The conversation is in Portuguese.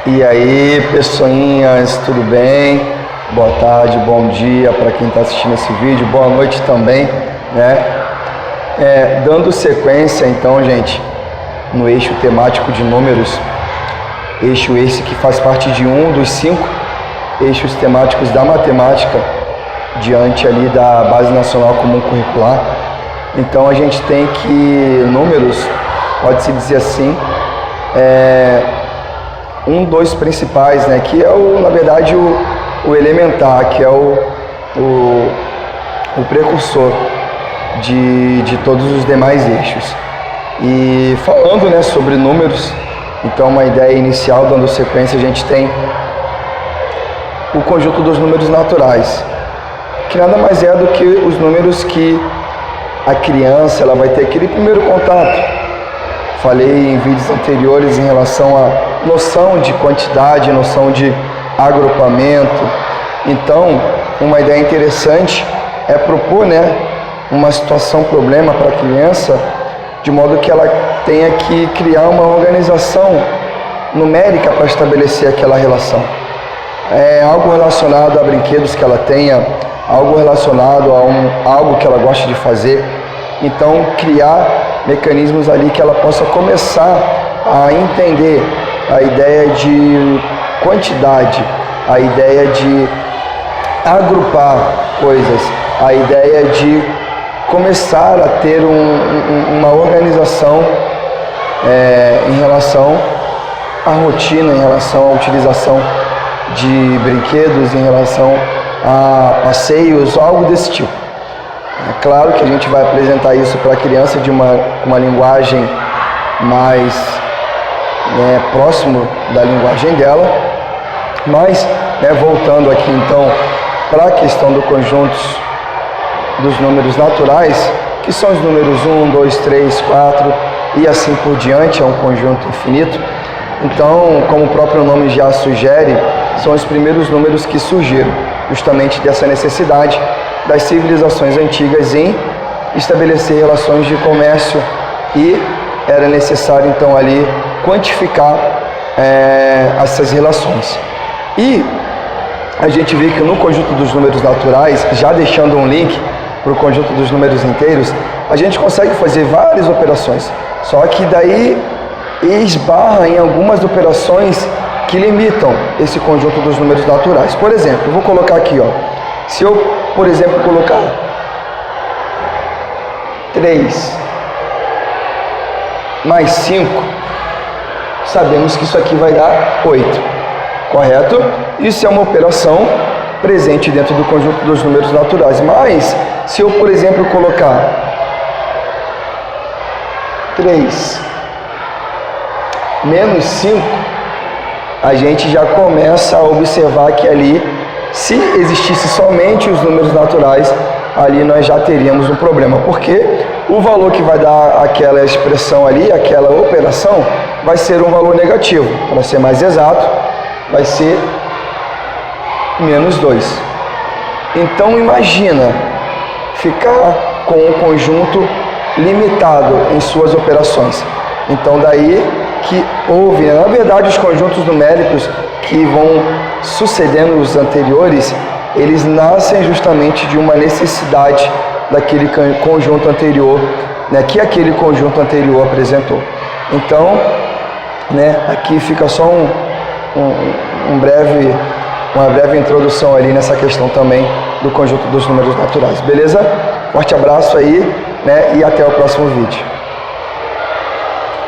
E aí, pessoinhas, tudo bem? Boa tarde, bom dia para quem está assistindo esse vídeo, boa noite também, né? Dando sequência, então, gente, no eixo temático de números, eixo esse que faz parte de um dos 5 eixos temáticos da matemática, diante ali da Base Nacional Comum Curricular. Então, a gente tem que números, pode-se dizer assim, um dos principais, né, que é na verdade o elementar, que é o precursor de todos os demais eixos. E falando, né, sobre números, então uma ideia inicial, dando sequência, a gente tem o conjunto dos números naturais, que nada mais é do que os números que a criança ela vai ter aquele primeiro contato. Falei em vídeos anteriores em relação à noção de quantidade, noção de agrupamento. Então, uma ideia interessante é propor, né, uma situação, problema para a criança, de modo que ela tenha que criar uma organização numérica para estabelecer aquela relação. Algo relacionado a brinquedos que ela tenha, algo relacionado a algo que ela gosta de fazer. Então, criar mecanismos ali que ela possa começar a entender a ideia de quantidade, a ideia de agrupar coisas, a ideia de começar a ter uma organização em relação à rotina, em relação à utilização de brinquedos, em relação a passeios, algo desse tipo. É claro que a gente vai apresentar isso para a criança de uma linguagem mais próximo da linguagem dela, mas voltando aqui então para a questão do conjunto dos números naturais, que são os números 1, 2, 3, 4 e assim por diante, é um conjunto infinito. Então, como o próprio nome já sugere, são os primeiros números que surgiram justamente dessa necessidade das civilizações antigas em estabelecer relações de comércio, e era necessário então ali quantificar essas relações. E a gente vê que no conjunto dos números naturais, já deixando um link para o conjunto dos números inteiros, a gente consegue fazer várias operações, só que daí esbarra em algumas operações que limitam esse conjunto dos números naturais. Por exemplo, eu vou colocar aqui, se eu, por exemplo, colocar 3 mais 5, sabemos que isso aqui vai dar 8, correto? Isso é uma operação presente dentro do conjunto dos números naturais. Mas, se eu, por exemplo, colocar 3 menos 5, a gente já começa a observar que ali, se existisse somente os números naturais, ali nós já teríamos um problema, porque o valor que vai dar aquela expressão ali, aquela operação, vai ser um valor negativo. Para ser mais exato, vai ser menos 2. Então imagina ficar com um conjunto limitado em suas operações. Então daí que houve, na verdade, os conjuntos numéricos que vão sucedendo os anteriores, eles nascem justamente de uma necessidade daquele conjunto anterior, né, que aquele conjunto anterior apresentou. Então, aqui fica só uma breve introdução ali nessa questão também do conjunto dos números naturais, beleza? Forte abraço aí, e até o próximo vídeo.